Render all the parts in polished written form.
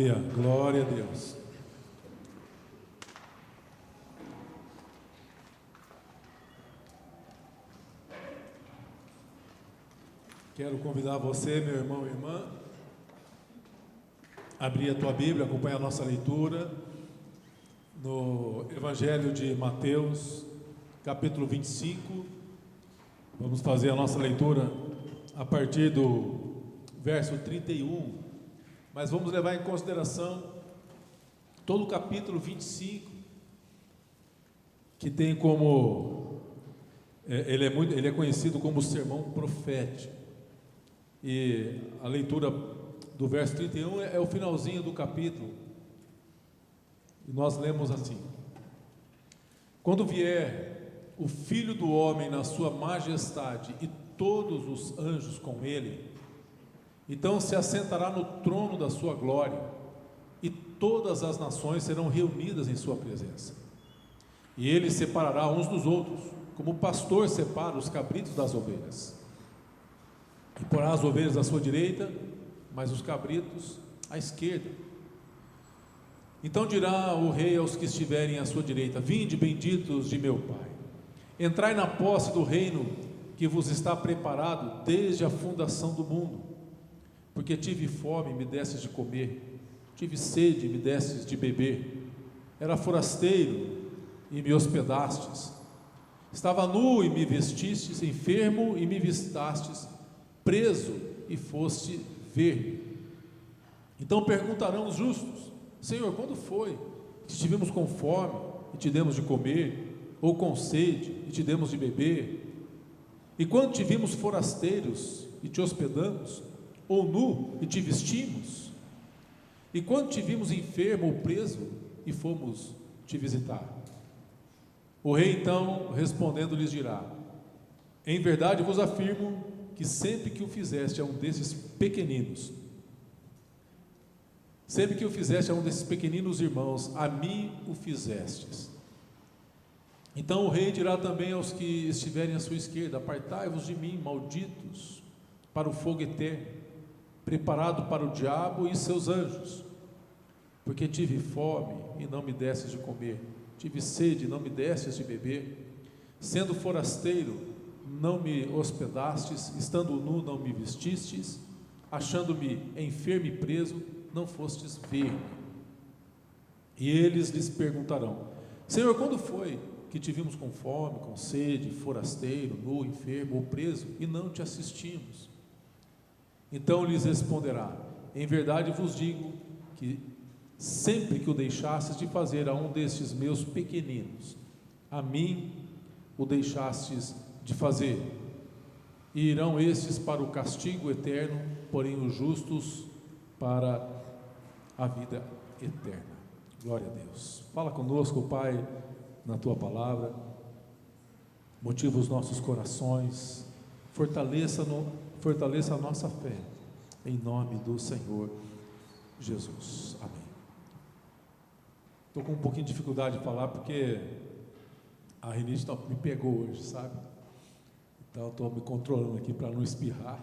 Aleluia, glória a Deus. Quero convidar você, meu irmão e irmã, a abrir a tua Bíblia, acompanhar a nossa leitura no Evangelho de Mateus, capítulo 25. Vamos fazer a nossa leitura a partir do verso 31, mas vamos levar em consideração todo o capítulo 25, que tem como, ele é conhecido como o sermão profético. E a leitura do verso 31 é o finalzinho do capítulo, e nós lemos assim: quando vier o Filho do Homem na sua majestade e todos os anjos com ele, então se assentará no trono da sua glória, e todas as nações serão reunidas em sua presença, e ele separará uns dos outros, como o pastor separa os cabritos das ovelhas, e porá as ovelhas à sua direita, mas os cabritos à esquerda. Então dirá o rei aos que estiverem à sua direita: vinde, benditos de meu Pai, entrai na posse do reino que vos está preparado desde a fundação do mundo. Porque tive fome e me destes de comer, tive sede e me destes de beber, era forasteiro e me hospedastes, estava nu e me vestistes, enfermo e me vistastes, preso e foste ver. Então perguntarão os justos: Senhor, quando foi que estivemos com fome e te demos de comer, ou com sede e te demos de beber? E quando te vimos forasteiros e te hospedamos, ou nu e te vestimos? E quando te vimos enfermo ou preso e fomos te visitar? O rei então respondendo lhes dirá: em verdade vos afirmo que sempre que o fizeste a um desses pequeninos, sempre que o fizeste a um desses pequeninos irmãos, a mim o fizestes. Então o rei dirá também aos que estiverem à sua esquerda: apartai-vos de mim, malditos, para o fogo eterno, preparado para o diabo e seus anjos. Porque tive fome e não me destes de comer, tive sede e não me destes de beber, sendo forasteiro não me hospedastes, estando nu não me vestistes, achando-me enfermo e preso não fostes ver-me. E eles lhes perguntarão: Senhor, quando foi que te vimos com fome, com sede, forasteiro, nu, enfermo ou preso, e não te assistimos? Então lhes responderá: em verdade vos digo que sempre que o deixastes de fazer a um destes meus pequeninos, a mim o deixastes de fazer. E irão estes para o castigo eterno, porém os justos para a vida eterna. Glória a Deus. Fala conosco, Pai, na tua palavra, motiva os nossos corações, fortaleça a nossa fé, em nome do Senhor Jesus. Amém. Estou com um pouquinho de dificuldade de falar porque a rinite me pegou hoje, sabe? Então estou me controlando aqui para não espirrar,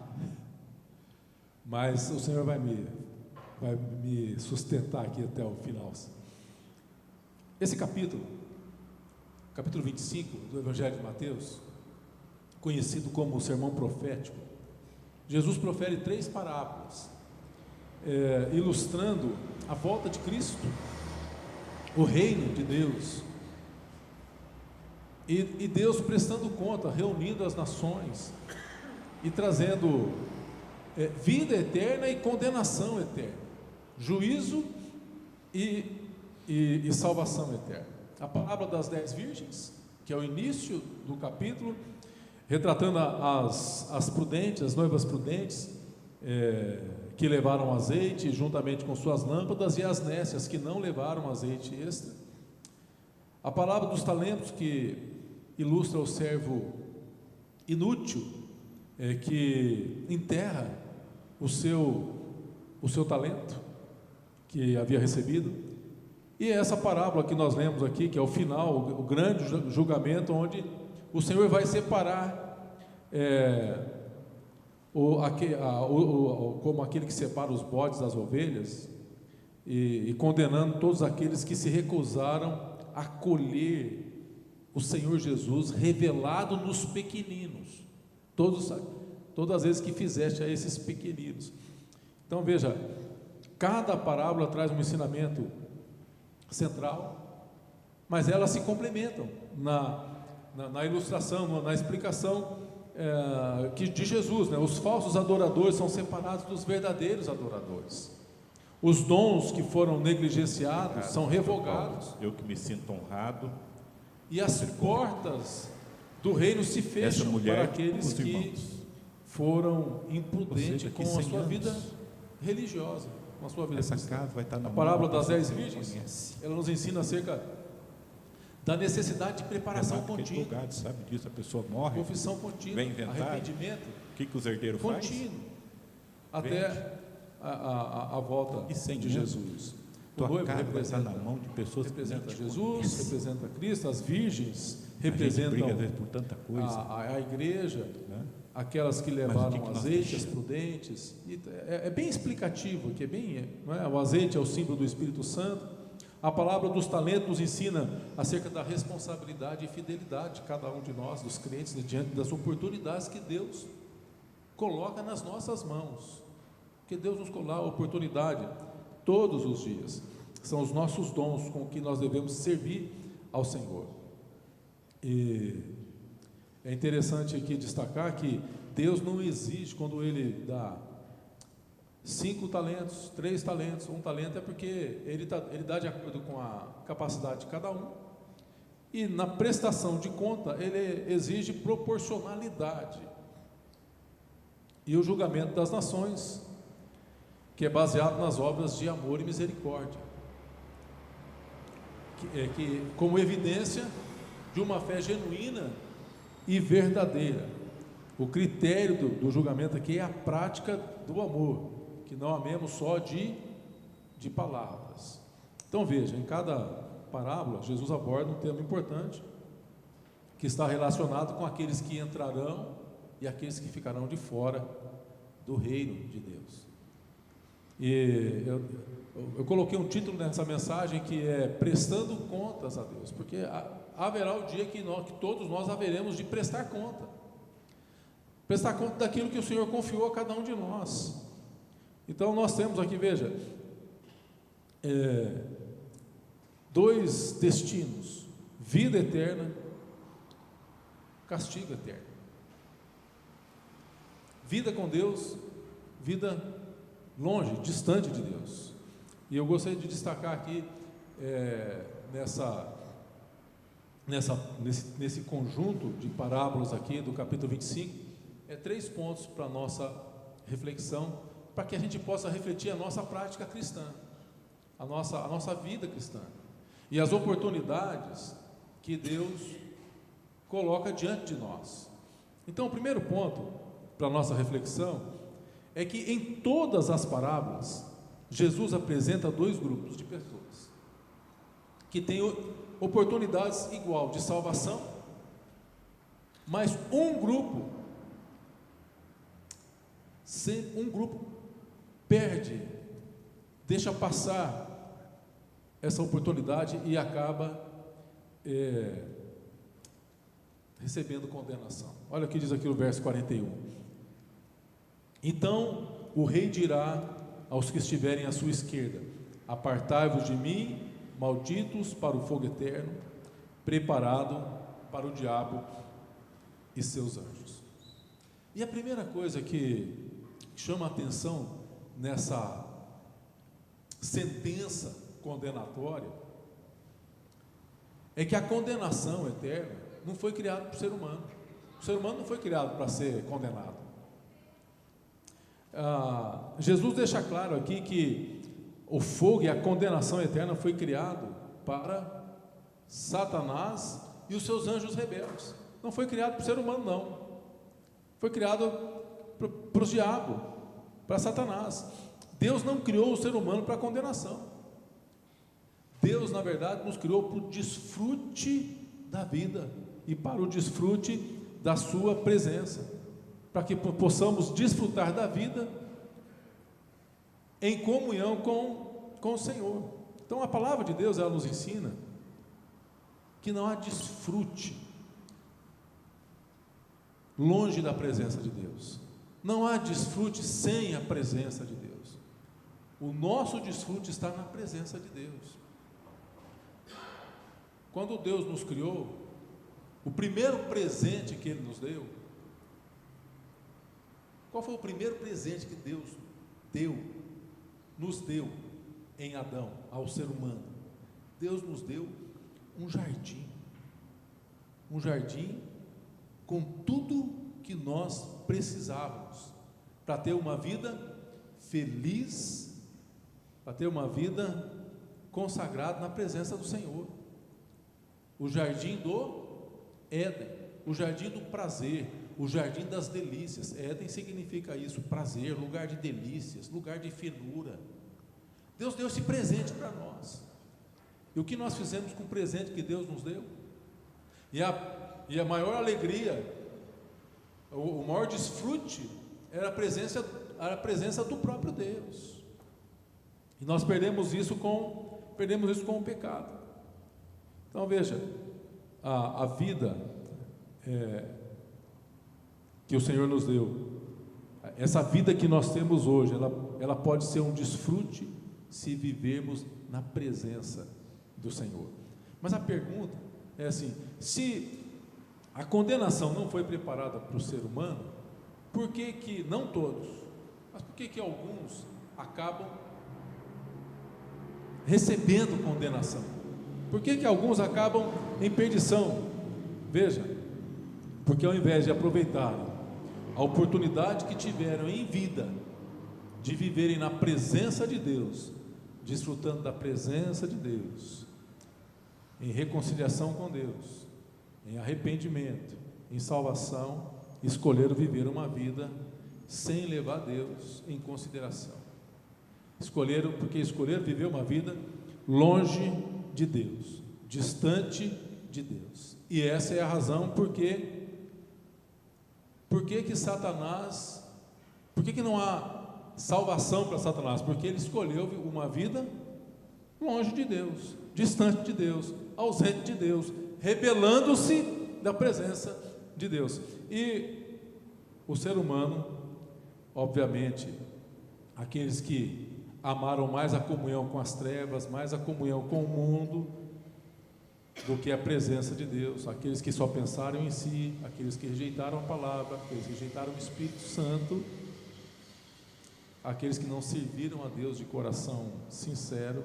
mas o Senhor vai me sustentar aqui até o final. Esse capítulo 25 do Evangelho de Mateus, conhecido como o sermão profético, Jesus profere 3 parábolas, ilustrando a volta de Cristo, o reino de Deus, e Deus prestando conta, reunindo as nações e trazendo vida eterna e condenação eterna, juízo e salvação eterna. A parábola das 10 virgens, que é o início do capítulo, retratando as prudentes, as noivas prudentes, que levaram azeite juntamente com suas lâmpadas, e as nécias que não levaram azeite extra. A parábola dos talentos, que ilustra o servo inútil, que enterra o seu talento que havia recebido. E essa parábola que nós lemos aqui, que é o final, o grande julgamento, onde o Senhor vai separar, como aquele que separa os bodes das ovelhas, e condenando todos aqueles que se recusaram a acolher o Senhor Jesus revelado nos pequeninos, todas as vezes que fizeste a esses pequeninos. Então veja, cada parábola traz um ensinamento central, mas elas se complementam na ilustração, na explicação de Jesus, né? Os falsos adoradores são separados dos verdadeiros adoradores. Os dons que foram negligenciados são revogados. Eu que me sinto honrado. E as portas do reino se fecham para aqueles que foram imprudentes com a sua vida religiosa, com a sua vida cristã. Casa vai estar na a parábola das 10 virgens, ela nos ensina acerca da necessidade de preparação contínua. Lugar, sabe disso, a pessoa morre, confissão contínua, vem inventar, arrependimento o que os herdeiros contínuo, até a volta de Jesus. O noivo representa, na mão de pessoas representa Jesus, representa Cristo, as virgens representam por tanta coisa. A igreja, né? Aquelas que levaram azeite, as prudentes. É bem explicativo, que não é? O azeite é o símbolo do Espírito Santo. A palavra dos talentos nos ensina acerca da responsabilidade e fidelidade de cada um de nós, dos crentes, diante das oportunidades que Deus coloca nas nossas mãos. Que Deus nos coloca a oportunidade todos os dias. São os nossos dons com que nós devemos servir ao Senhor. E é interessante aqui destacar que Deus não exige, quando Ele dá 5 talentos, 3 talentos, 1 talento, é porque Ele dá de acordo com a capacidade de cada um. E na prestação de conta, Ele exige proporcionalidade. E o julgamento das nações, que é baseado nas obras de amor e misericórdia, que como evidência de uma fé genuína e verdadeira. O critério do julgamento aqui é a prática do amor, que não amemos só de palavras. Então veja, em cada parábola Jesus aborda um tema importante, que está relacionado com aqueles que entrarão e aqueles que ficarão de fora do reino de Deus. E eu coloquei um título nessa mensagem que é prestando contas a Deus, porque haverá o dia que todos nós haveremos de prestar conta daquilo que o Senhor confiou a cada um de nós. Então nós temos aqui, veja, 2 destinos: vida eterna, castigo eterno. Vida com Deus, vida longe, distante de Deus. E eu gostaria de destacar aqui nesse conjunto de parábolas aqui do capítulo 25, 3 pontos para a nossa reflexão, para que a gente possa refletir a nossa prática cristã, a nossa vida cristã e as oportunidades que Deus coloca diante de nós. Então, o primeiro ponto para a nossa reflexão é que em todas as parábolas Jesus apresenta 2 grupos de pessoas que têm oportunidades igual de salvação, mas um grupo perde, deixa passar essa oportunidade e acaba recebendo condenação. Olha o que diz aqui o verso 41. Então o rei dirá aos que estiverem à sua esquerda: apartai-vos de mim, malditos, para o fogo eterno, preparado para o diabo e seus anjos. E a primeira coisa que chama a atenção nessa sentença condenatória é que a condenação eterna não foi criada para o ser humano. O ser humano não foi criado para ser condenado. Jesus deixa claro aqui que o fogo e a condenação eterna foi criado para Satanás e os seus anjos rebeldes. Não foi criado para o ser humano, não. Foi criado para o diabo, para Satanás. Deus não criou o ser humano para a condenação. Deus, na verdade, nos criou para o desfrute da vida e para o desfrute da sua presença, para que possamos desfrutar da vida em comunhão com com o Senhor. Então a palavra de Deus, ela nos ensina que não há desfrute longe da presença de Deus. Não há desfrute sem a presença de Deus. O nosso desfrute está na presença de Deus. Quando Deus nos criou, o primeiro presente que Ele nos deu, qual foi o primeiro presente que Deus nos deu em Adão, ao ser humano? Deus nos deu um jardim com tudo que nós precisávamos para ter uma vida feliz, para ter uma vida consagrada na presença do Senhor. O jardim do Éden, o jardim do prazer, o jardim das delícias. Éden significa isso, prazer, lugar de delícias, lugar de finura. Deus deu esse presente para nós. E o que nós fizemos com o presente que Deus nos deu? E a maior alegria, o maior desfrute era a presença do próprio Deus. E nós perdemos isso com o pecado. Então veja, a vida que o Senhor nos deu, essa vida que nós temos hoje, ela pode ser um desfrute se vivermos na presença do Senhor. Mas a pergunta é assim: se a condenação não foi preparada para o ser humano, por que não todos, mas por que alguns acabam recebendo condenação? Por que alguns acabam em perdição? Veja, porque ao invés de aproveitarem a oportunidade que tiveram em vida de viverem na presença de Deus, desfrutando da presença de Deus, em reconciliação com Deus, em arrependimento, em salvação, escolheram viver uma vida sem levar Deus em consideração. Escolheram viver uma vida longe de Deus, distante de Deus. E essa é a razão por que Satanás, por que não há salvação para Satanás? Porque ele escolheu uma vida longe de Deus, distante de Deus, ausente de Deus, rebelando-se da presença de Deus. E o ser humano, obviamente, aqueles que amaram mais a comunhão com as trevas, mais a comunhão com o mundo, do que a presença de Deus, aqueles que só pensaram em si, aqueles que rejeitaram a palavra, aqueles que rejeitaram o Espírito Santo, aqueles que não serviram a Deus de coração sincero.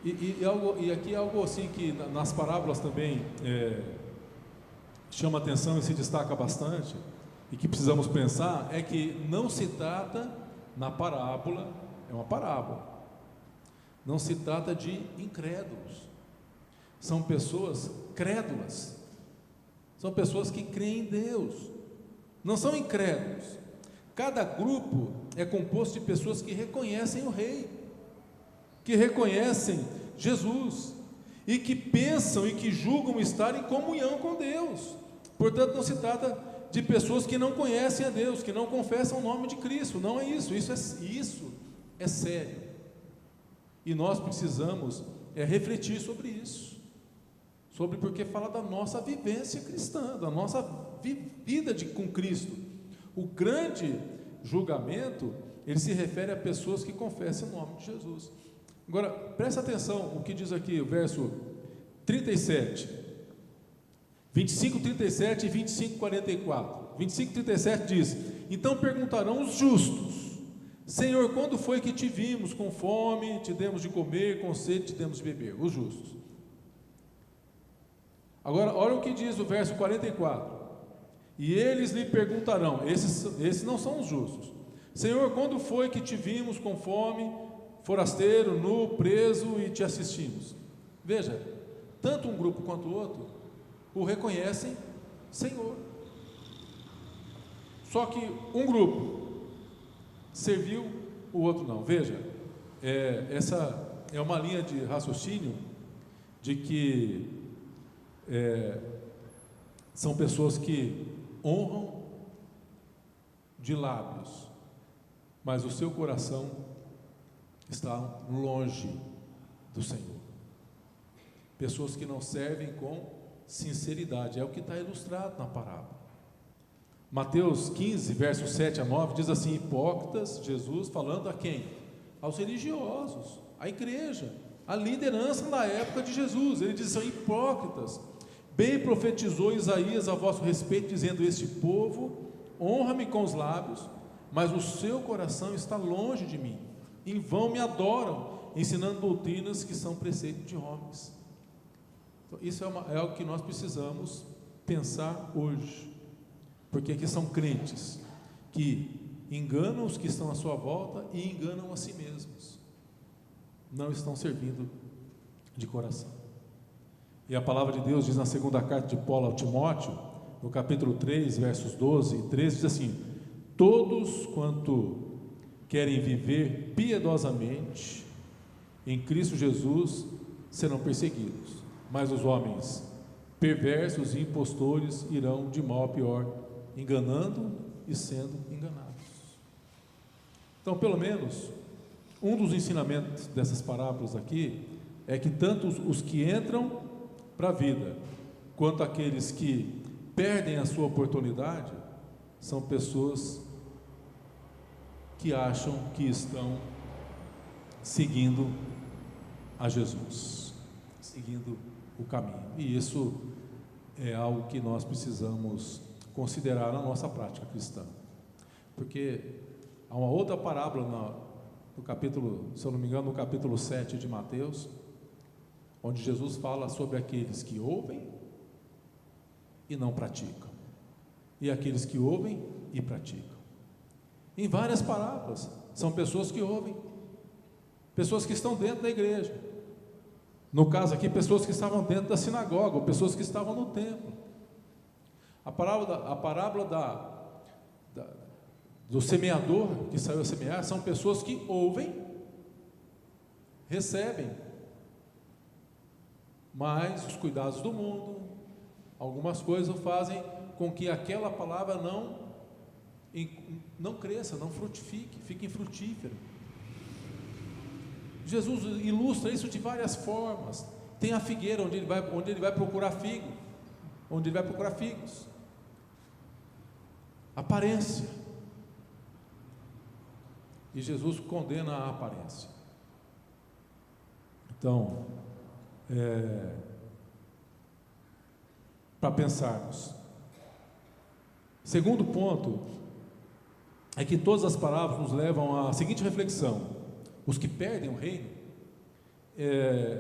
E aqui algo assim que nas parábolas também chama atenção e se destaca bastante, e que precisamos pensar, é que não se trata na parábola, é uma parábola, não se trata de incrédulos, são pessoas crédulas, são pessoas que creem em Deus, não são incrédulos. Cada grupo é composto de pessoas que reconhecem o Rei, que reconhecem Jesus, e que pensam e que julgam estar em comunhão com Deus. Portanto, não se trata de pessoas que não conhecem a Deus, que não confessam o nome de Cristo. Não é isso, isso é sério, e nós precisamos refletir sobre isso, porque fala da nossa vivência cristã, da nossa vida com Cristo. O grande julgamento, ele se refere a pessoas que confessam o nome de Jesus. Agora, presta atenção o que diz aqui o verso 37, 25, 37 e 25, 44. 25, 37 diz: então perguntarão os justos: Senhor, quando foi que te vimos com fome, te demos de comer, com sede, te demos de beber? Os justos. Agora, olha o que diz o verso 44. E eles lhe perguntarão, esses não são os justos: Senhor, quando foi que te vimos com fome, forasteiro, nu, preso e te assistimos? Veja, tanto um grupo quanto o outro o reconhecem Senhor. Só que um grupo serviu, o outro não. Veja, essa é uma linha de raciocínio de que são pessoas que honram de lábios, mas o seu coração estão longe do Senhor. Pessoas que não servem com sinceridade, é o que está ilustrado na parábola. Mateus 15, versos 7 a 9, diz assim: hipócritas, Jesus falando a quem? Aos religiosos, à igreja, à liderança na época de Jesus. Ele diz: são hipócritas. Bem profetizou Isaías a vosso respeito, dizendo: este povo honra-me com os lábios, mas o seu coração está longe de mim. Em vão me adoram, ensinando doutrinas que são preceitos de homens. Então, isso é algo que nós precisamos pensar hoje, porque aqui são crentes que enganam os que estão à sua volta e enganam a si mesmos, não estão servindo de coração. E a palavra de Deus diz na segunda carta de Paulo ao Timóteo, no capítulo 3, versos 12 e 13, diz assim: todos quanto querem viver piedosamente em Cristo Jesus serão perseguidos, mas os homens perversos e impostores irão de mal a pior, enganando e sendo enganados. Então, pelo menos, um dos ensinamentos dessas parábolas aqui é que tanto os que entram para a vida, quanto aqueles que perdem a sua oportunidade, são pessoas que acham que estão seguindo a Jesus, seguindo o caminho, e isso é algo que nós precisamos considerar na nossa prática cristã, porque há uma outra parábola no capítulo, se eu não me engano, no capítulo 7 de Mateus, onde Jesus fala sobre aqueles que ouvem e não praticam, e aqueles que ouvem e praticam. Em várias parábolas, são pessoas que ouvem, pessoas que estão dentro da igreja, no caso aqui, pessoas que estavam dentro da sinagoga, ou pessoas que estavam no templo. A parábola do semeador que saiu a semear, são pessoas que ouvem, recebem, mas os cuidados do mundo, algumas coisas fazem com que aquela palavra não cresça, não frutifique, fique infrutífera. Jesus ilustra isso de várias formas. Tem a figueira onde ele vai procurar figo, onde ele vai procurar figos. Aparência. E Jesus condena a aparência. Então, para pensarmos. Segundo ponto é que todas as parábolas nos levam à seguinte reflexão: os que perdem o reino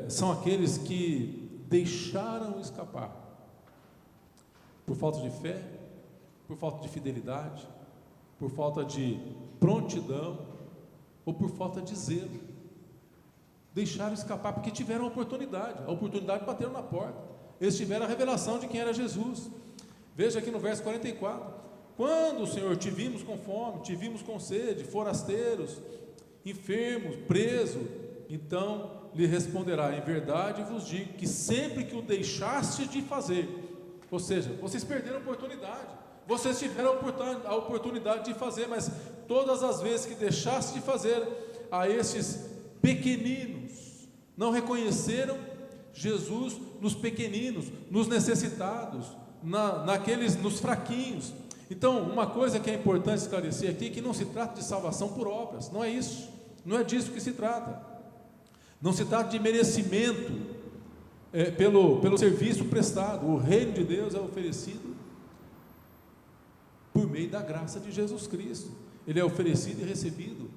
são aqueles que deixaram escapar, por falta de fé, por falta de fidelidade, por falta de prontidão ou por falta de zelo. Deixaram escapar porque tiveram a oportunidade bateram na porta, eles tiveram a revelação de quem era Jesus. Veja aqui no verso 44: quando, Senhor, te vimos com fome, te vimos com sede, forasteiros, enfermos, preso, então lhe responderá: em verdade vos digo que sempre que o deixaste de fazer, ou seja, vocês perderam a oportunidade, vocês tiveram a oportunidade de fazer, mas todas as vezes que deixaste de fazer, a estes pequeninos, não reconheceram Jesus nos pequeninos, nos necessitados, nos fraquinhos. Então, uma coisa que é importante esclarecer aqui, que não se trata de salvação por obras, não é isso, não é disso que se trata, não se trata de merecimento pelo serviço prestado. O reino de Deus é oferecido por meio da graça de Jesus Cristo, ele é oferecido e recebido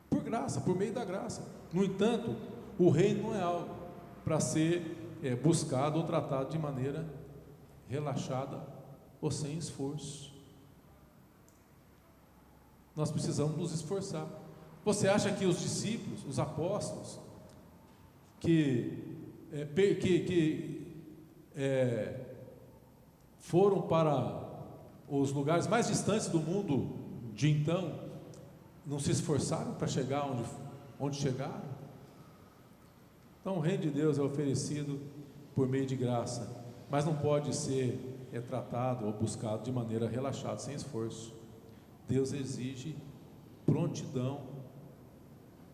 por graça, por meio da graça. No entanto, o reino não é algo para ser buscado ou tratado de maneira relaxada ou sem esforço. Nós precisamos nos esforçar. Você acha que os discípulos, os apóstolos, que foram para os lugares mais distantes do mundo de então, não se esforçaram para chegar onde chegaram? Então, o reino de Deus é oferecido por meio de graça, mas não pode ser tratado ou buscado de maneira relaxada, sem esforço. Deus exige prontidão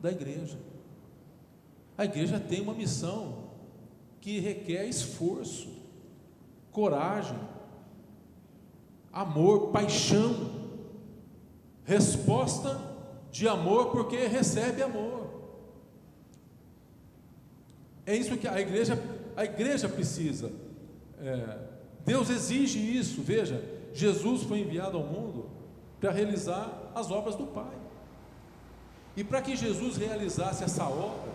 da igreja. A igreja tem uma missão que requer esforço, coragem, amor, paixão, resposta de amor, porque recebe amor. É isso que a igreja precisa. Deus exige isso. Veja, Jesus foi enviado ao mundo para realizar as obras do Pai. E para que Jesus realizasse essa obra,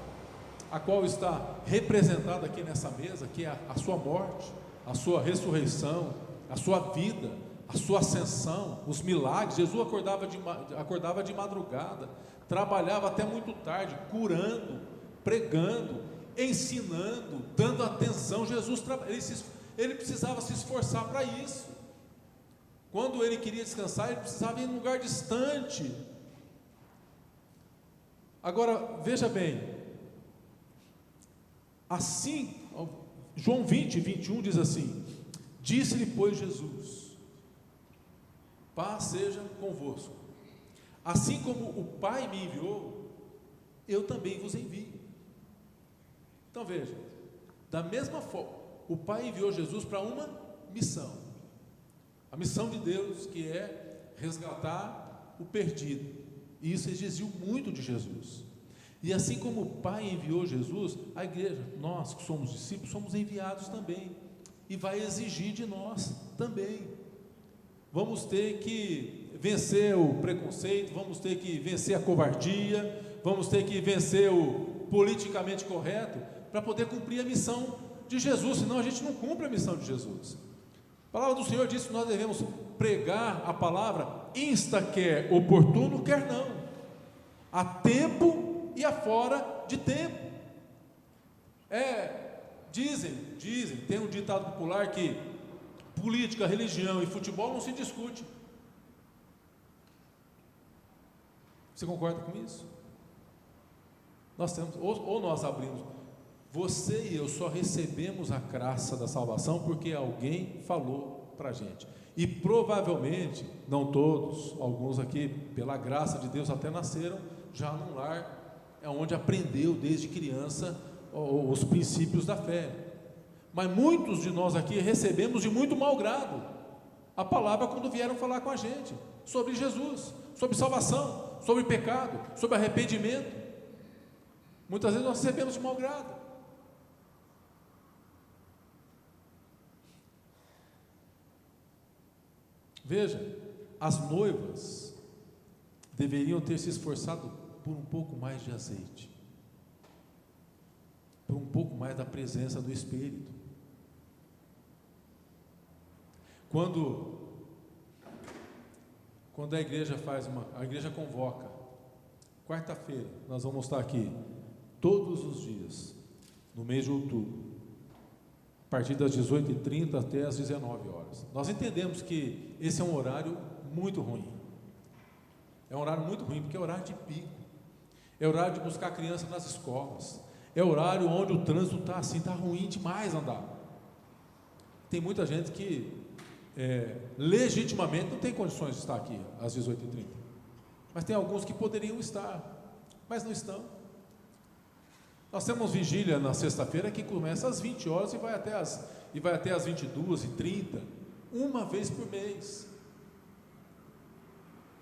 a qual está representada aqui nessa mesa, que é a sua morte, a sua ressurreição, a sua vida, a sua ascensão, os milagres. Jesus acordava de madrugada, trabalhava até muito tarde, curando, pregando, ensinando, dando atenção. Jesus ele precisava se esforçar para isso. Quando ele queria descansar, ele precisava ir em um lugar distante. Agora, veja bem, assim, João 20, 21 diz assim: disse-lhe, pois, Jesus: paz seja convosco. Assim como o Pai me enviou, eu também vos envio. Então veja, da mesma forma, o Pai enviou Jesus para uma missão, a missão de Deus, que é resgatar o perdido, e isso exigiu muito de Jesus. E assim como o Pai enviou Jesus, a igreja, nós que somos discípulos, somos enviados também, e vai exigir de nós também. Vamos ter que vencer o preconceito, vamos ter que vencer a covardia, vamos ter que vencer o politicamente correto, para poder cumprir a missão de Jesus, senão a gente não cumpre a missão de Jesus. A palavra do Senhor diz que nós devemos pregar a palavra, insta quer oportuno, quer não, a tempo e a fora de tempo. Dizem, tem um ditado popular que política, religião e futebol não se discute. Você concorda com isso? Nós temos, ou nós abrimos. Você e eu só recebemos a graça da salvação porque alguém falou para a gente. E provavelmente, não todos, alguns aqui, pela graça de Deus, até nasceram já num lar onde aprendeu desde criança os princípios da fé. Mas muitos de nós aqui recebemos de muito mau grado a palavra quando vieram falar com a gente sobre Jesus, sobre salvação, sobre pecado, sobre arrependimento. Muitas vezes nós recebemos de mau grado. Veja, as noivas deveriam ter se esforçado por um pouco mais de azeite, por um pouco mais da presença do Espírito. Quando a igreja a igreja convoca, quarta-feira, nós vamos estar aqui todos os dias, no mês de outubro, a partir das 18h30 até as 19 horas. Nós entendemos que esse é um horário muito ruim. É um horário muito ruim, porque é horário de pico. É horário de buscar criança nas escolas. É horário onde o trânsito está ruim demais andar. Tem muita gente que legitimamente não tem condições de estar aqui às 18h30. Mas tem alguns que poderiam estar, mas não estão. Nós temos vigília na sexta-feira que começa às 20 horas e vai até às 22h30, uma vez por mês.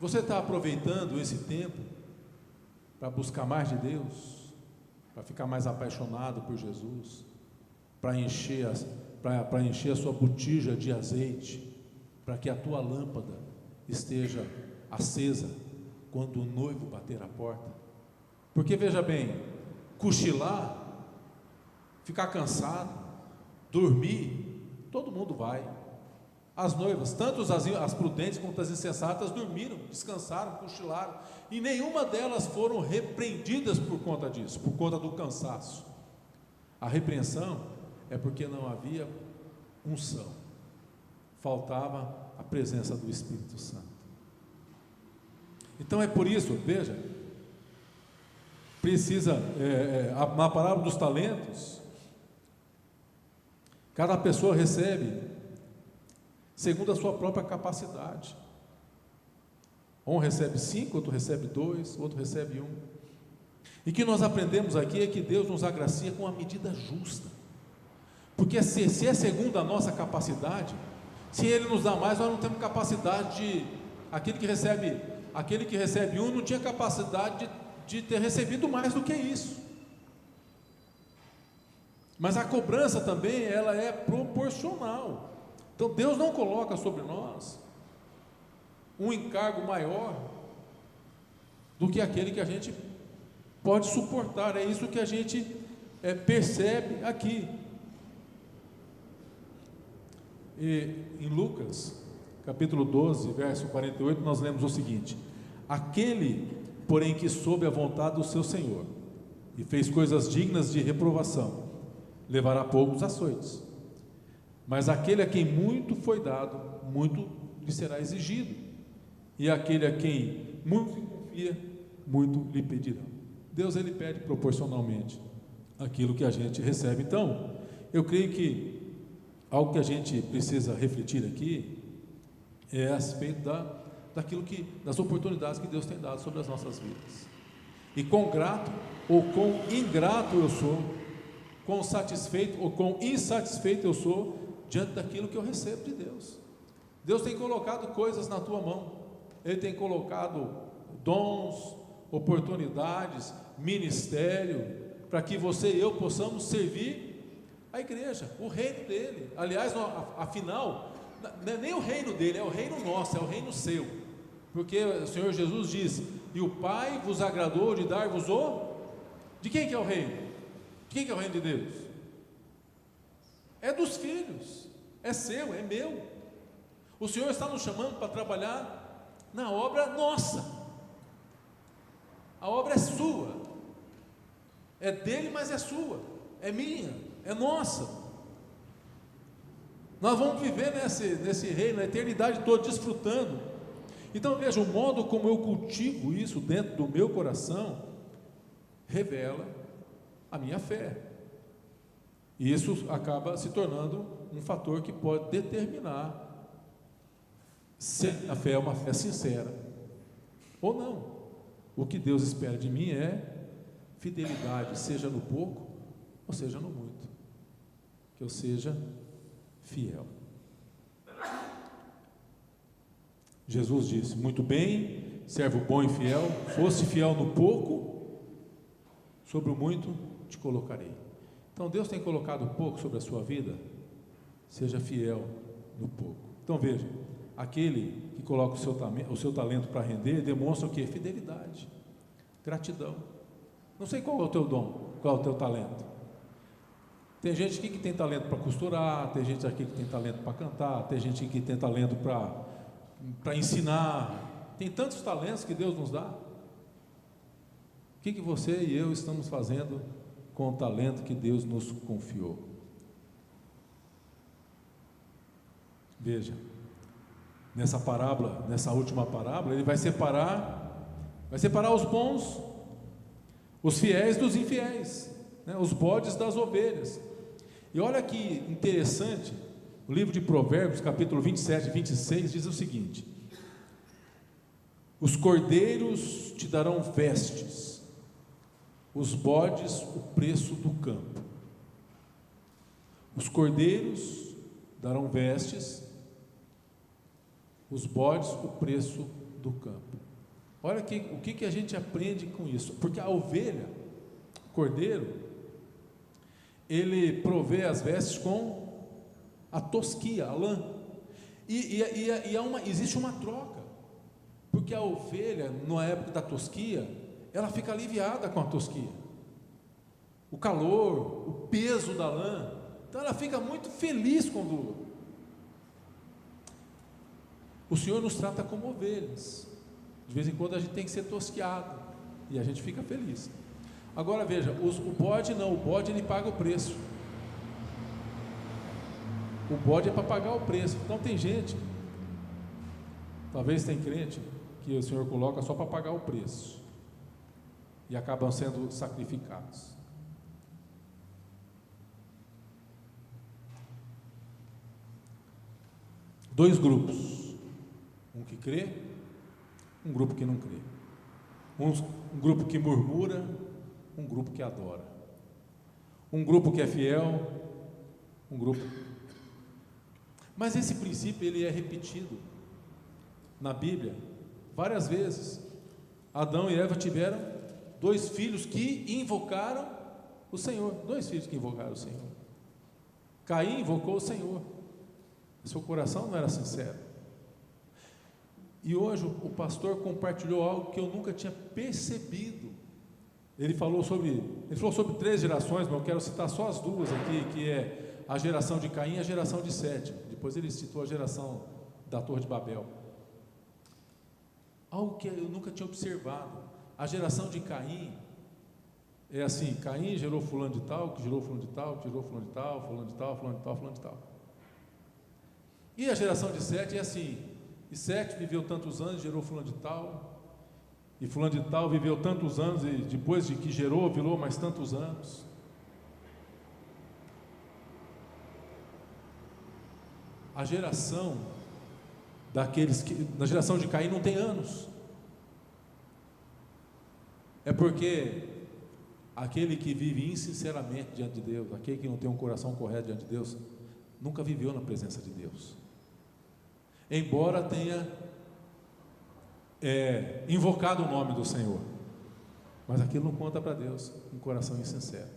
Você está aproveitando esse tempo para buscar mais de Deus, para ficar mais apaixonado por Jesus, para encher a sua botija de azeite, para que a tua lâmpada esteja acesa quando o noivo bater a porta? Porque veja bem, cochilar, ficar cansado, dormir, todo mundo vai. As noivas, tanto as prudentes quanto as insensatas, dormiram, descansaram, cochilaram, e nenhuma delas foram repreendidas por conta disso, por conta do cansaço. A repreensão é porque não havia unção, faltava a presença do Espírito Santo. Então é por isso, veja, precisa, na parábola dos talentos, cada pessoa recebe segundo a sua própria capacidade. Um recebe 5, outro recebe 2, outro recebe 1. E que nós aprendemos aqui é que Deus nos agracia com a medida justa. Porque se é segundo a nossa capacidade, se Ele nos dá mais, nós não temos capacidade de... Aquele que recebe um não tinha capacidade de ter recebido mais do que isso. Mas a cobrança também, ela é proporcional. Então Deus não coloca sobre nós um encargo maior do que aquele que a gente pode suportar. É isso que a gente percebe aqui. E em Lucas, capítulo 12, verso 48, nós lemos o seguinte: aquele, porém, que soube a vontade do seu Senhor e fez coisas dignas de reprovação, levará poucos açoites. Mas aquele a quem muito foi dado, muito lhe será exigido, e aquele a quem muito se confia, muito lhe pedirá. Deus, Ele pede proporcionalmente aquilo que a gente recebe. Então, eu creio que algo que a gente precisa refletir aqui é a respeito das oportunidades que Deus tem dado sobre as nossas vidas. E quão grato ou quão ingrato eu sou, quão satisfeito ou quão insatisfeito eu sou diante daquilo que eu recebo de Deus. Deus tem colocado coisas na tua mão, Ele tem colocado dons, oportunidades, ministério, para que você e eu possamos servir a igreja, o reino dele. Aliás, afinal, não é nem o reino dele, é o reino nosso, é o reino seu, porque o Senhor Jesus diz: e o Pai vos agradou de dar-vos de quem que é o reino? De quem que é o reino de Deus? É dos filhos, é seu, é meu. O Senhor está nos chamando para trabalhar na obra nossa. A obra é sua, é dele, mas é sua, é minha, é nossa. Nós vamos viver nesse reino a eternidade toda, desfrutando. Então veja, o modo como eu cultivo isso dentro do meu coração revela a minha fé, e isso acaba se tornando um fator que pode determinar se a fé é uma fé sincera ou não. O que Deus espera de mim é fidelidade, seja no pouco ou seja no muito, que eu seja fiel. Jesus disse: muito bem, servo bom e fiel, foste fiel no pouco, sobre o muito te colocarei. Então Deus tem colocado pouco sobre a sua vida, seja fiel no pouco. Então veja, aquele que coloca o seu talento para render, demonstra o que? Fidelidade, gratidão. Não sei qual é o teu dom, qual é o teu talento. Tem gente aqui que tem talento para costurar, tem gente aqui que tem talento para cantar, tem gente aqui que tem talento para ensinar. Tem tantos talentos que Deus nos dá. O que você e eu estamos fazendo com o talento que Deus nos confiou? Veja, nessa parábola, nessa última parábola, ele vai separar os bons, os fiéis dos infiéis, né? Os bodes das ovelhas. E olha que interessante, o livro de Provérbios, capítulo 27 e 26, diz o seguinte: os cordeiros te darão vestes, os bodes o preço do campo. Os cordeiros darão vestes, os bodes o preço do campo. Olha o que a gente aprende com isso, porque a ovelha, o cordeiro, ele provê as vestes com a tosquia, a lã, e existe uma troca, porque a ovelha, na época da tosquia, ela fica aliviada com a tosquia, o calor, o peso da lã, então ela fica muito feliz quando o Senhor nos trata como ovelhas. De vez em quando a gente tem que ser tosqueado, e a gente fica feliz. Agora veja, o bode não, o bode ele paga o preço. O bode é para pagar o preço. Então tem gente, talvez tem crente, que o Senhor coloca só para pagar o preço, e acabam sendo sacrificados. Dois grupos, um que crê, um grupo que não crê. Um grupo que murmura, um grupo que adora, um grupo que é fiel, um grupo. Mas esse princípio ele é repetido na Bíblia várias vezes. Adão e Eva tiveram 2 filhos que invocaram o Senhor, 2 filhos que invocaram o Senhor. Caim invocou o Senhor, seu coração não era sincero. E hoje o pastor compartilhou algo que eu nunca tinha percebido. Ele falou sobre 3 gerações, mas eu quero citar só as 2 aqui, que é a geração de Caim e a geração de Sete. Depois ele citou a geração da Torre de Babel. Algo que eu nunca tinha observado. A geração de Caim é assim: Caim gerou fulano de tal, que gerou fulano de tal, que gerou fulano de tal, fulano de tal, fulano de tal, fulano de tal. E a geração de Sete é assim: e Sete viveu tantos anos, gerou fulano de tal, e fulano de tal viveu tantos anos, e depois de que gerou, virou mais tantos anos. A geração daqueles que, na geração de Caim não tem anos. É porque aquele que vive insinceramente diante de Deus, aquele que não tem um coração correto diante de Deus, nunca viveu na presença de Deus. Embora tenha invocado o nome do Senhor, mas aquilo não conta para Deus, um coração insincero.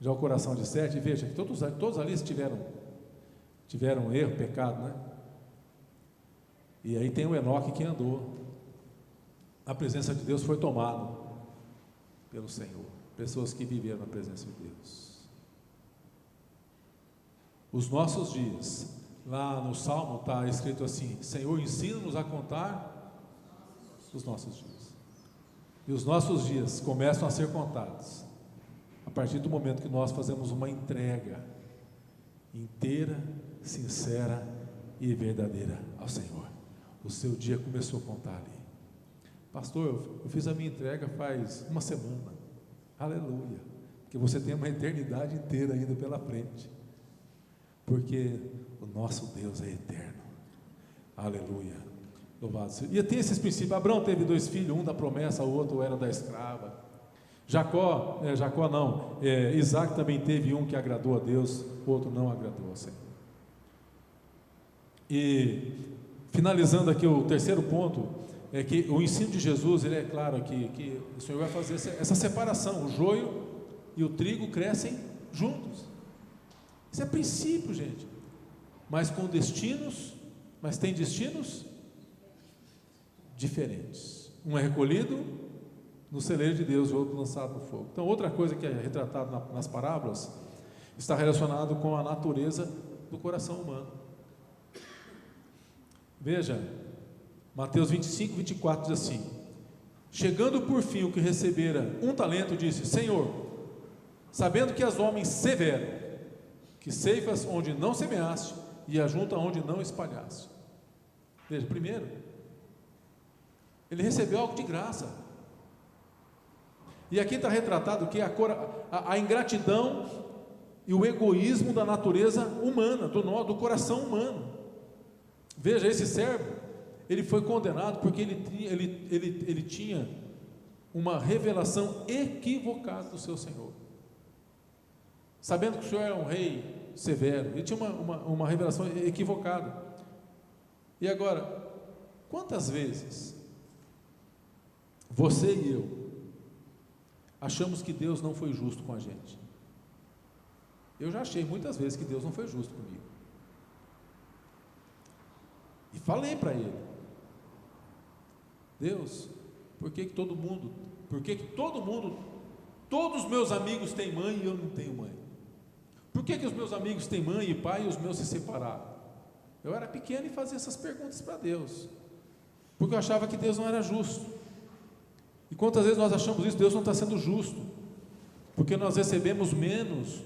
Já o coração de Sete, veja que todos ali tiveram erro, pecado, né? E aí tem o Enoque que andou. A presença de Deus foi tomada pelo Senhor. Pessoas que viveram na presença de Deus. Os nossos dias, lá no Salmo está escrito assim: Senhor, ensina-nos a contar os nossos dias. E os nossos dias começam a ser contados a partir do momento que nós fazemos uma entrega inteira, sincera e verdadeira ao Senhor. O seu dia começou a contar ali. Pastor, eu fiz a minha entrega faz uma semana. Aleluia. Porque você tem uma eternidade inteira ainda pela frente. Porque o nosso Deus é eterno. Aleluia. Louvado seja. E tem esses princípios. Abraão teve 2 filhos, um da promessa, o outro era da escrava. Isaac também teve um que agradou a Deus, o outro não agradou ao Senhor. E finalizando aqui o terceiro ponto, é que o ensino de Jesus, ele é claro aqui, que o Senhor vai fazer essa separação, o joio e o trigo crescem juntos. Isso é princípio, gente, mas tem destinos diferentes. Um é recolhido no celeiro de Deus e o outro lançado no fogo. Então, outra coisa que é retratada nas parábolas está relacionado com a natureza do coração humano. Veja, Mateus 25, 24 diz assim: chegando por fim o que recebera 1 talento, disse: Senhor, sabendo que és homem severo, que ceifas onde não semeaste e ajunta onde não espalhaste. Veja, primeiro, ele recebeu algo de graça. E aqui está retratado que a ingratidão e o egoísmo da natureza humana, do coração humano. Veja, esse servo, ele foi condenado porque ele tinha uma revelação equivocada do seu Senhor. Sabendo que o Senhor era um rei severo, ele tinha uma revelação equivocada. E agora, quantas vezes você e eu achamos que Deus não foi justo com a gente? Eu já achei muitas vezes que Deus não foi justo comigo. E falei para ele: Deus, por que todo mundo, todos os meus amigos têm mãe e eu não tenho mãe? Por que os meus amigos têm mãe e pai e os meus se separaram? Eu era pequeno e fazia essas perguntas para Deus, porque eu achava que Deus não era justo. E quantas vezes nós achamos isso? Deus não está sendo justo, porque nós recebemos menos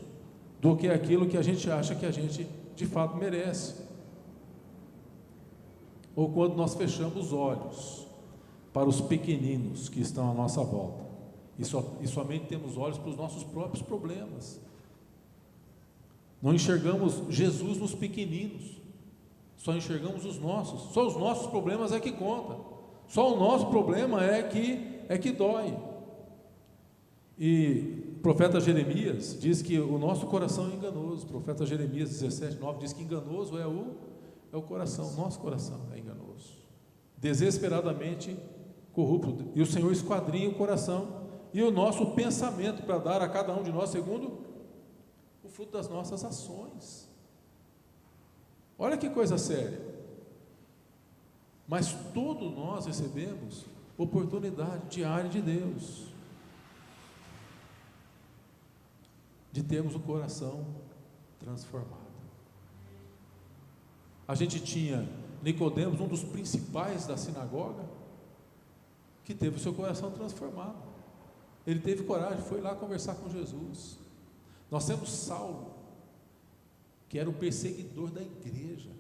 do que aquilo que a gente acha que a gente de fato merece. Ou quando nós fechamos os olhos para os pequeninos que estão à nossa volta, e somente temos olhos para os nossos próprios problemas. Não enxergamos Jesus nos pequeninos, só enxergamos os nossos. Só os nossos problemas é que conta, só o nosso problema é que dói. E o profeta Jeremias diz que o nosso coração é enganoso. O profeta Jeremias 17:9 diz que enganoso é o coração, nosso coração é enganoso, desesperadamente corrupto. E o Senhor esquadrinha o coração e o nosso pensamento para dar a cada um de nós segundo o fruto das nossas ações. Olha que coisa séria. Mas todos nós recebemos oportunidade diária de Deus de termos o coração transformado. A gente tinha Nicodemos, um dos principais da sinagoga, que teve o seu coração transformado. Ele teve coragem, foi lá conversar com Jesus. Nós temos Saulo, que era o perseguidor da igreja,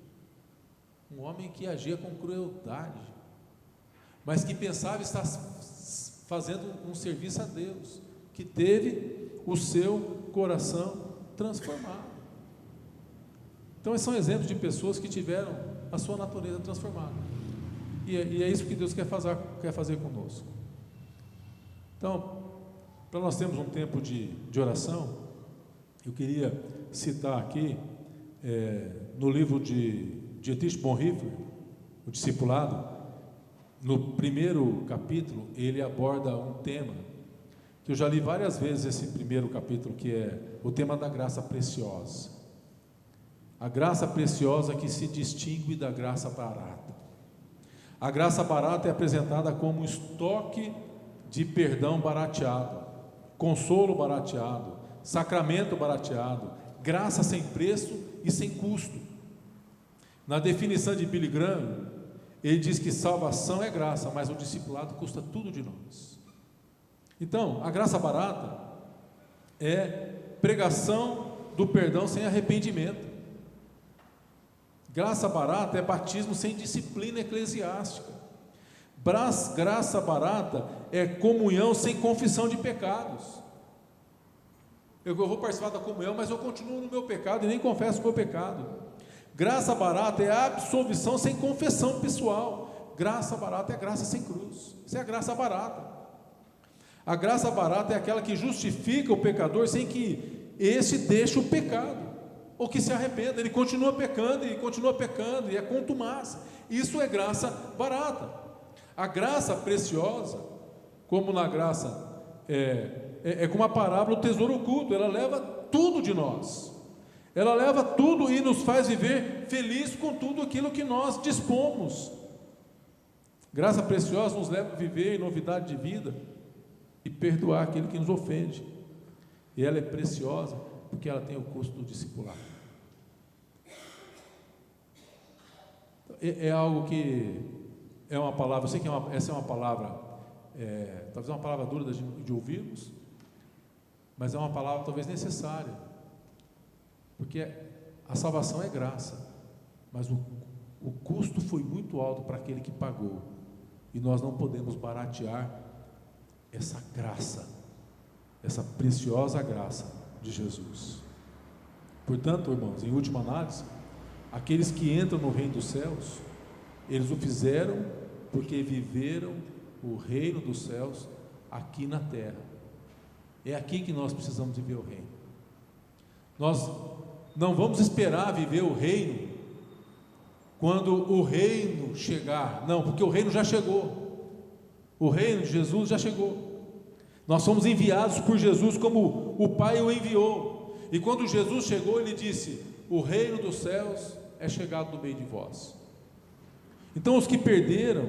um homem que agia com crueldade, mas que pensava estar fazendo um serviço a Deus, que teve o seu coração transformado. Então, esses são exemplos de pessoas que tiveram a sua natureza transformada, e é isso que Deus quer fazer conosco. Então, para nós termos um tempo de oração, eu queria citar aqui, no livro de Dietrich Bonhoeffer, o Discipulado, no primeiro capítulo, ele aborda um tema, que eu já li várias vezes esse primeiro capítulo, que é o tema da graça preciosa. A graça preciosa que se distingue da graça barata. A graça barata é apresentada como um estoque de perdão barateado, consolo barateado, sacramento barateado, graça sem preço e sem custo. Na definição de Billy Graham, ele diz que salvação é graça, mas o discipulado custa tudo de nós. Então, a graça barata é pregação do perdão sem arrependimento. Graça barata é batismo sem disciplina eclesiástica. Graça barata é comunhão sem confissão de pecados. Eu vou participar da comunhão, mas eu continuo no meu pecado e nem confesso o meu pecado. Graça barata é absolvição sem confissão pessoal. Graça barata é graça sem cruz. Isso é a graça barata. A graça barata é aquela que justifica o pecador sem que esse deixe o pecado, ou que se arrependa. Ele continua pecando e é contumaz. Isso é graça barata. A graça preciosa, como na graça, é como a parábola do tesouro oculto. Ela leva tudo de nós, ela leva tudo e nos faz viver feliz com tudo aquilo que nós dispomos. Graça preciosa nos leva a viver em novidade de vida e perdoar aquele que nos ofende. E ela é preciosa porque ela tem o custo do discipulado. É algo que é uma palavra, eu sei que essa é uma palavra, talvez uma palavra dura de ouvirmos, mas é uma palavra talvez necessária, porque a salvação é graça, mas o custo foi muito alto para aquele que pagou, e nós não podemos baratear essa graça, essa preciosa graça de Jesus. Portanto, irmãos, em última análise, aqueles que entram no reino dos céus, eles o fizeram porque viveram o reino dos céus aqui na terra. É aqui que nós precisamos viver o reino. Nós não vamos esperar viver o reino quando o reino chegar, não, porque o reino já chegou. O reino de Jesus já chegou. Nós somos enviados por Jesus como o Pai o enviou. E quando Jesus chegou, ele disse: o reino dos céus é chegado no meio de vós. Então os que perderam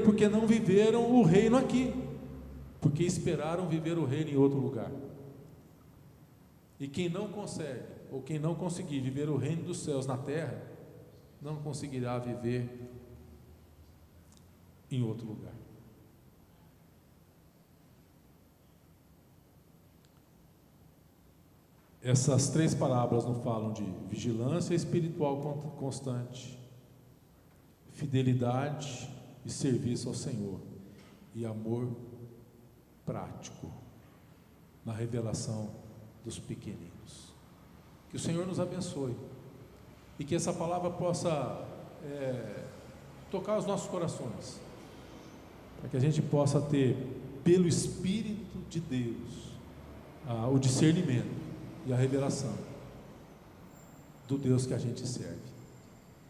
porque não viveram o reino aqui, porque esperaram viver o reino em outro lugar. E quem não consegue, ou quem não conseguir viver o reino dos céus na terra, não conseguirá viver em outro lugar. Essas três parábolas nos falam de vigilância espiritual constante, fidelidade e serviço ao Senhor, e amor prático na revelação dos pequeninos. Que o Senhor nos abençoe e que essa palavra possa tocar os nossos corações, para que a gente possa ter pelo Espírito de Deus, o discernimento e a revelação do Deus que a gente serve,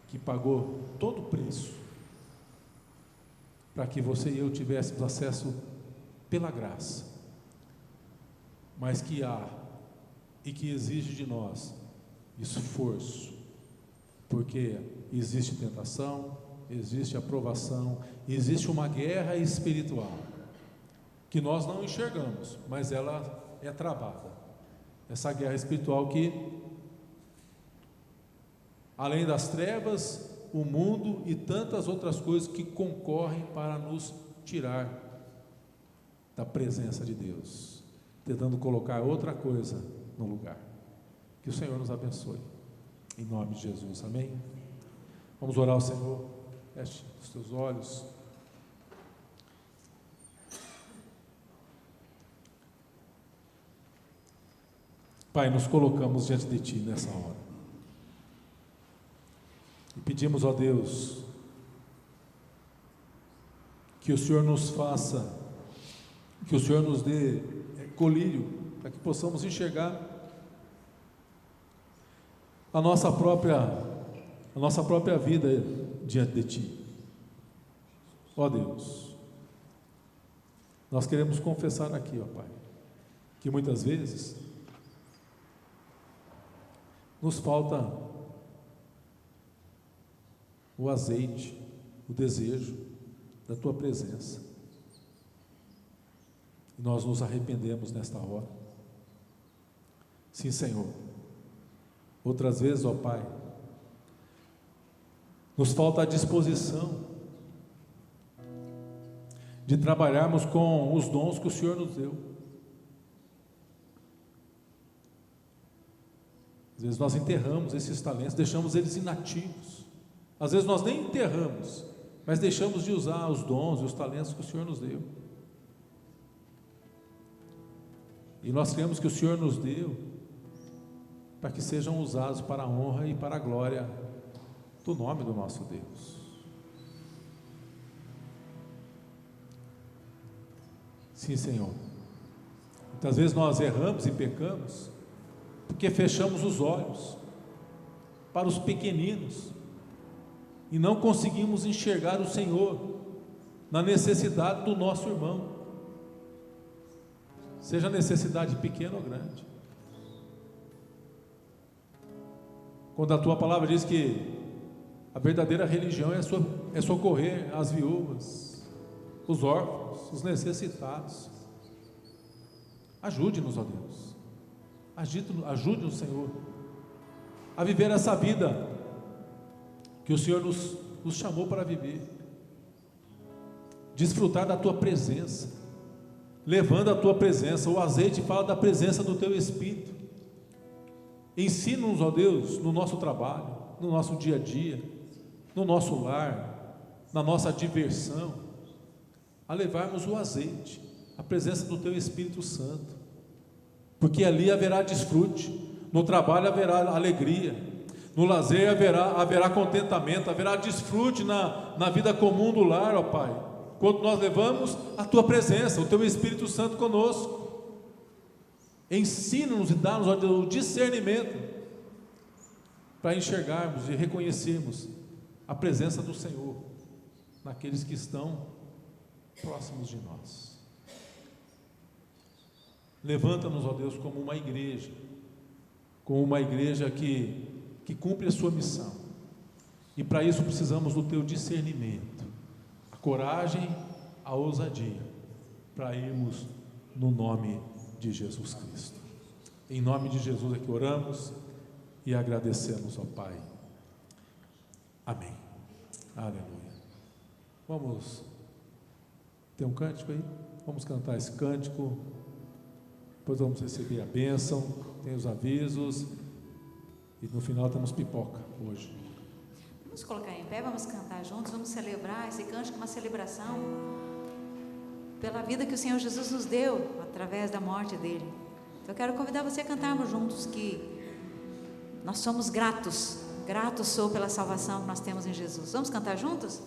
que pagou todo o preço para que você e eu tivéssemos acesso pela graça, mas que há e que exige de nós esforço, porque existe tentação, existe aprovação, existe uma guerra espiritual que nós não enxergamos, mas ela é travada. Essa guerra espiritual que, além das trevas, o mundo e tantas outras coisas que concorrem para nos tirar da presença de Deus, tentando colocar outra coisa no lugar. Que o Senhor nos abençoe, em nome de Jesus, amém? Vamos orar ao Senhor. Feche os teus olhos. Pai, nos colocamos diante de Ti nessa hora e pedimos, ó Deus, que o Senhor nos faça, que o Senhor nos dê colírio, para que possamos enxergar a nossa própria vida diante de Ti. Ó Deus, nós queremos confessar aqui, ó Pai, que muitas vezes nos falta o azeite, o desejo da Tua presença, e nós nos arrependemos nesta hora. Sim, Senhor. Outras vezes, ó Pai, nos falta a disposição de trabalharmos com os dons que o Senhor nos deu. Às vezes nós enterramos esses talentos, deixamos eles inativos. Às vezes nós nem enterramos, mas deixamos de usar os dons e os talentos que o Senhor nos deu. E nós cremos que o Senhor nos deu para que sejam usados para a honra e para a glória do nome do nosso Deus. Sim, Senhor. Muitas vezes nós erramos e pecamos porque fechamos os olhos para os pequeninos e não conseguimos enxergar o Senhor na necessidade do nosso irmão, seja necessidade pequena ou grande. Quando a Tua palavra diz que a verdadeira religião é socorrer as viúvas, os órfãos, os necessitados. Ajude-nos, ó Deus. Ajude-nos, Senhor, a viver essa vida que o Senhor nos chamou para viver. Desfrutar da Tua presença, levando a Tua presença. O azeite fala da presença do Teu Espírito. Ensina-nos, ó Deus, no nosso trabalho, no nosso dia a dia, no nosso lar, na nossa diversão, a levarmos o azeite, a presença do Teu Espírito Santo, porque ali haverá desfrute, no trabalho haverá alegria, no lazer haverá contentamento, haverá desfrute na vida comum do lar, ó Pai, quando nós levamos a Tua presença, o Teu Espírito Santo conosco. Ensina-nos e dá-nos o discernimento para enxergarmos e reconhecermos a presença do Senhor naqueles que estão próximos de nós. Levanta-nos, ó Deus, como uma igreja que cumpre a sua missão, e para isso precisamos do Teu discernimento, a coragem, a ousadia, para irmos no nome de Jesus Cristo. Em nome de Jesus é que oramos e agradecemos, ó Pai. Amém. Aleluia. Vamos ter um cântico aí? Vamos cantar esse cântico, depois vamos receber a bênção, tem os avisos, e no final temos pipoca hoje. Vamos colocar em pé, vamos cantar juntos, vamos celebrar esse cântico, uma celebração pela vida que o Senhor Jesus nos deu através da morte dele. Então eu quero convidar você a cantarmos juntos que nós somos gratos sou pela salvação que nós temos em Jesus. Vamos cantar juntos?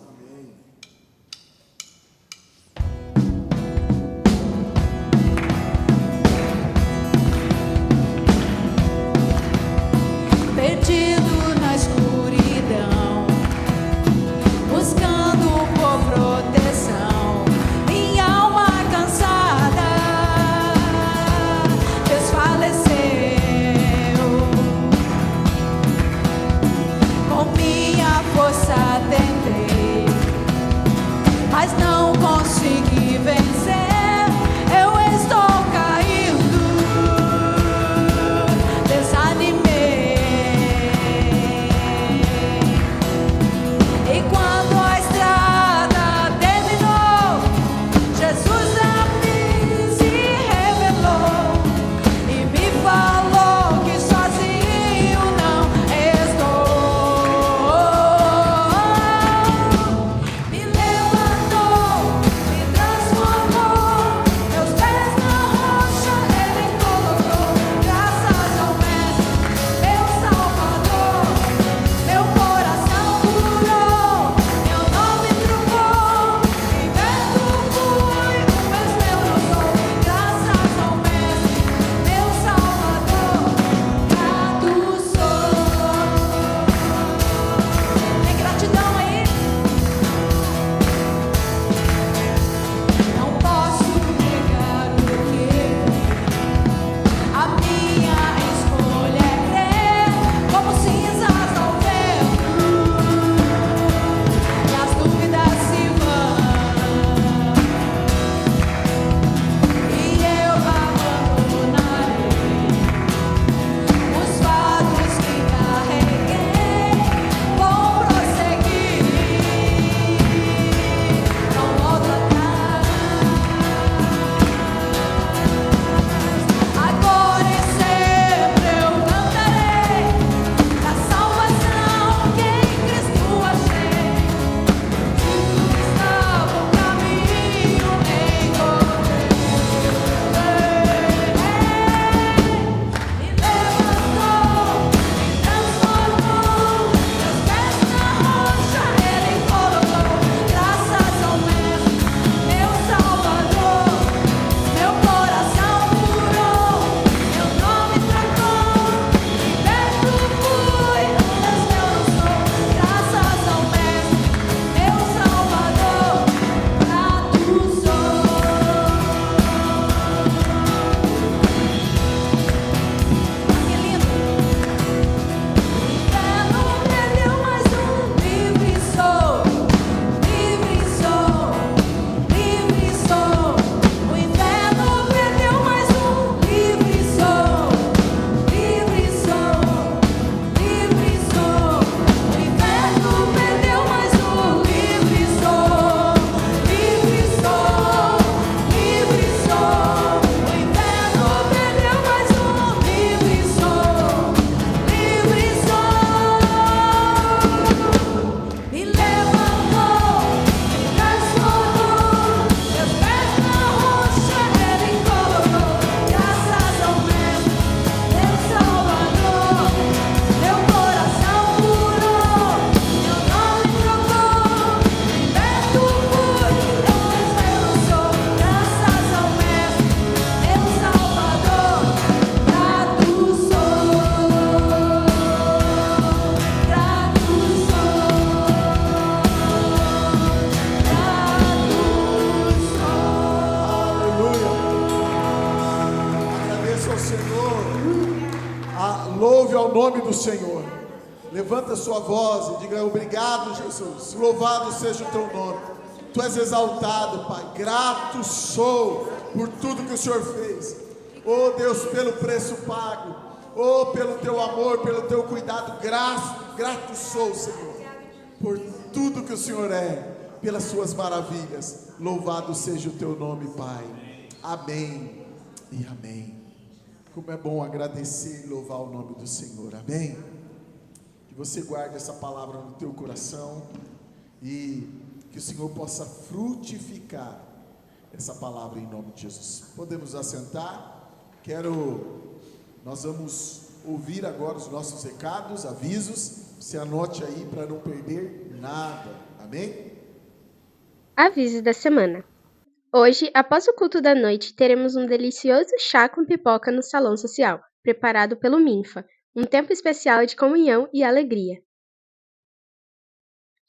Senhor. Louve ao nome do Senhor. Levanta sua voz e diga: obrigado, Jesus. Louvado seja o teu nome. Tu és exaltado, Pai. Grato sou por tudo que o Senhor fez. Oh Deus, pelo preço pago. Oh, pelo teu amor, pelo teu cuidado. Grato sou, Senhor, por tudo que o Senhor é, pelas suas maravilhas. Louvado seja o teu nome, Pai. Amém e amém. Como é bom agradecer e louvar o nome do Senhor. Amém. Que você guarde essa palavra no teu coração e que o Senhor possa frutificar essa palavra em nome de Jesus. Podemos assentar. Nós vamos ouvir agora os nossos recados, avisos. Você anote aí para não perder nada. Amém? Aviso da semana. Hoje, após o culto da noite, teremos um delicioso chá com pipoca no salão social, preparado pelo Minfa, um tempo especial de comunhão e alegria.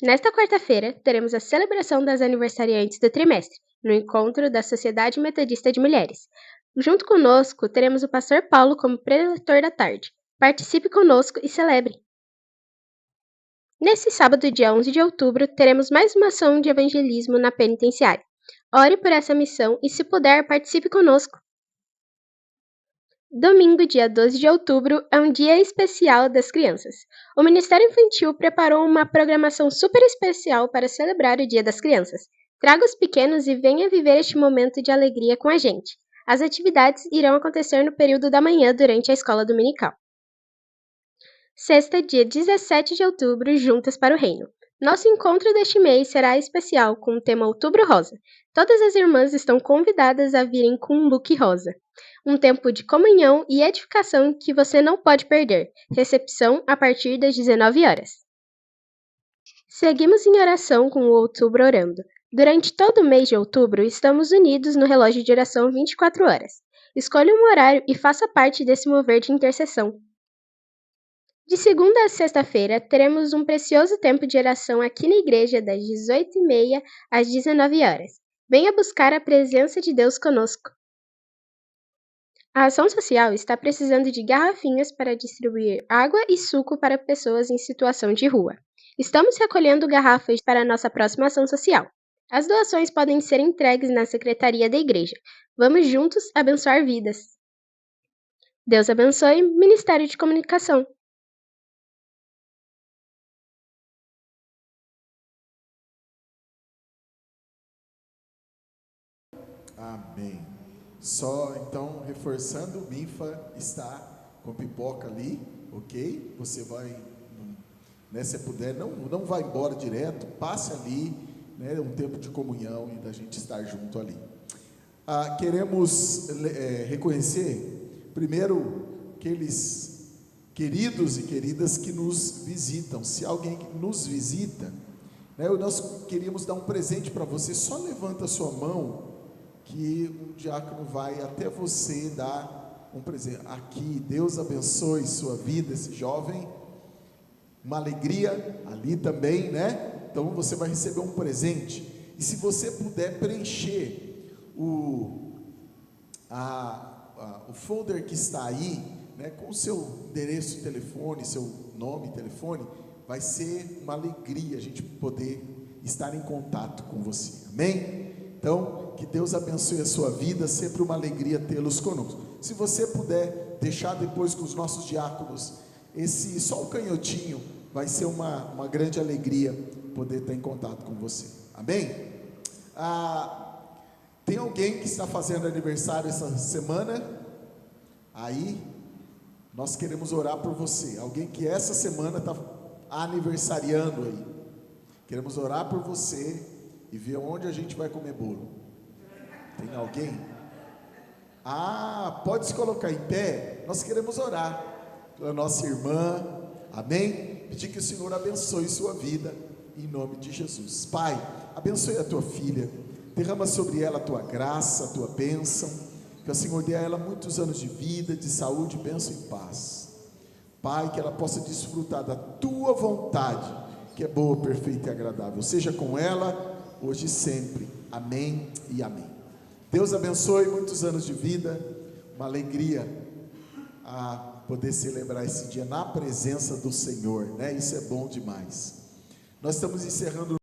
Nesta quarta-feira, teremos a celebração das aniversariantes do trimestre, no encontro da Sociedade Metodista de Mulheres. Junto conosco, teremos o pastor Paulo como preletor da tarde. Participe conosco e celebre! Nesse sábado, dia 11 de outubro, teremos mais uma ação de evangelismo na penitenciária. Ore por essa missão e, se puder, participe conosco. Domingo, dia 12 de outubro, é um dia especial das crianças. O Ministério Infantil preparou uma programação super especial para celebrar o Dia das Crianças. Traga os pequenos e venha viver este momento de alegria com a gente. As atividades irão acontecer no período da manhã durante a escola dominical. Sexta, dia 17 de outubro, Juntas para o Reino. Nosso encontro deste mês será especial com o tema Outubro Rosa. Todas as irmãs estão convidadas a virem com um look rosa. Um tempo de comunhão e edificação que você não pode perder. Recepção a partir das 19 horas. Seguimos em oração com o Outubro Orando. Durante todo o mês de outubro, estamos unidos no relógio de oração 24 horas. Escolha um horário e faça parte desse mover de intercessão. De segunda a sexta-feira, teremos um precioso tempo de oração aqui na igreja das 18h30 às 19 horas. Venha buscar a presença de Deus conosco. A ação social está precisando de garrafinhas para distribuir água e suco para pessoas em situação de rua. Estamos recolhendo garrafas para a nossa próxima ação social. As doações podem ser entregues na secretaria da igreja. Vamos juntos abençoar vidas. Deus abençoe, Ministério de Comunicação. Amém. Só então, reforçando, o Minfa está com pipoca ali, ok? Você vai, né, se puder, não vai embora direto, passe ali, né, um tempo de comunhão e da gente estar junto ali. Queremos reconhecer, primeiro, aqueles queridos e queridas que nos visitam. Se alguém nos visita, né, nós queríamos dar um presente para você. Só levanta a sua mão que um diácono vai até você dar um presente. Aqui, Deus abençoe sua vida, esse jovem, uma alegria ali também, né? Então você vai receber um presente. E se você puder preencher o folder que está aí, né, com o seu endereço de telefone, seu nome e telefone, vai ser uma alegria a gente poder estar em contato com você. Amém? Então, que Deus abençoe a sua vida, sempre uma alegria tê-los conosco. Se você puder deixar depois com os nossos diáconos, só o canhotinho, vai ser uma grande alegria poder estar em contato com você. Amém? Tem alguém que está fazendo aniversário essa semana? Aí, nós queremos orar por você. Alguém que essa semana está aniversariando aí. Queremos orar por você e ver onde a gente vai comer bolo. Tem alguém? Pode se colocar em pé. Nós queremos orar pela nossa irmã. Amém? Pedir que o Senhor abençoe sua vida em nome de Jesus. Pai, abençoe a tua filha. Derrama sobre ela a tua graça, a tua bênção. Que o Senhor dê a ela muitos anos de vida, de saúde, bênção e paz. Pai, que ela possa desfrutar da tua vontade, que é boa, perfeita e agradável. Seja com ela hoje e sempre. Amém e amém. Deus abençoe, muitos anos de vida, uma alegria a poder celebrar esse dia na presença do Senhor, né? Isso é bom demais. Nós estamos encerrando